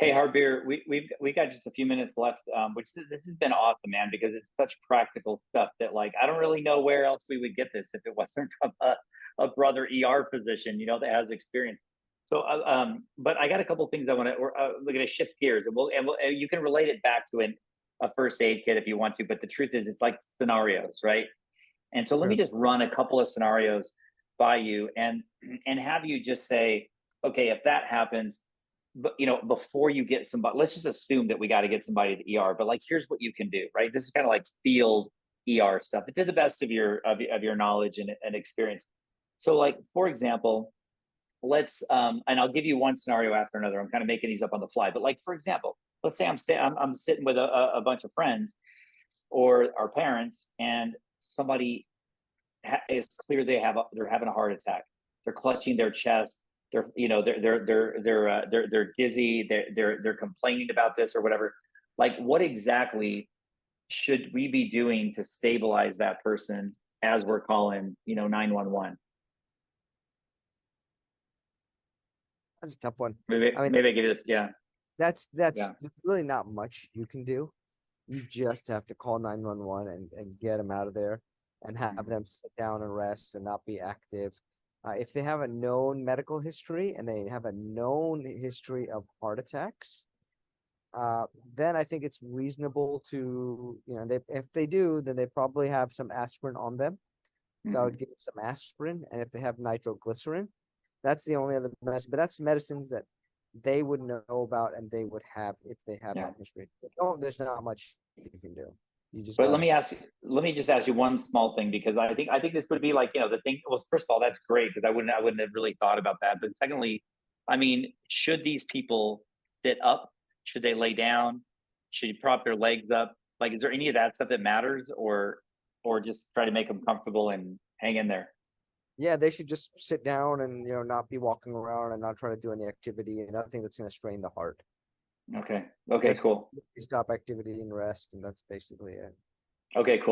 Hey Harbir, we got just a few minutes left, this has been awesome, man, because it's such practical stuff that like I don't really know where else we would get this if it wasn't from a brother ER physician, that has experience. So, but I got a couple of things I want to. We're going to shift gears, and you can relate it back to a first aid kit if you want to. But the truth is, it's like scenarios, right? And so let me Sure. just run a couple of scenarios by you, and have you just say, okay, if that happens, but before you get somebody, let's just assume that we got to get somebody to the ER. But like, here's what you can do, right? This is kind of like field ER stuff. But to the best of your knowledge and experience. So, like for example, let's and I'll give you one scenario after another. I'm kind of making these up on the fly. But like for example, let's say I'm sitting with a bunch of friends or our parents, and somebody is clear they're having a heart attack. They're clutching their chest. They're dizzy. They're complaining about this or whatever. Like, what exactly should we be doing to stabilize that person as we're calling 911? That's a tough one. Maybe I mean, maybe I get it. Yeah, that's yeah. there's really not much you can do. You just have to call 911 and get them out of there and have Mhm. them sit down and rest and not be active. If they have a known medical history and they have a known history of heart attacks, then I think it's reasonable to, if they do, then they probably have some aspirin on them. So I would Mhm. give them some aspirin, and if they have nitroglycerin, that's the only other medicine. But that's medicines that they would know about and they would have if they have Yeah. that history. If they don't, there's not much you can do. You just But gotta. let me just ask you one small thing, because I think this would be like, the thing. Well, first of all, that's great, because I wouldn't have really thought about that. But secondly, I mean, should these people sit up? Should they lay down? Should you prop their legs up? Like, is there any of that stuff that matters, or just try to make them comfortable and hang in there? Yeah, they should just sit down and not be walking around and not try to do any activity and nothing that's gonna strain the heart. Okay. Okay. Just Cool. stop activity and rest, and that's basically it. Okay. Cool.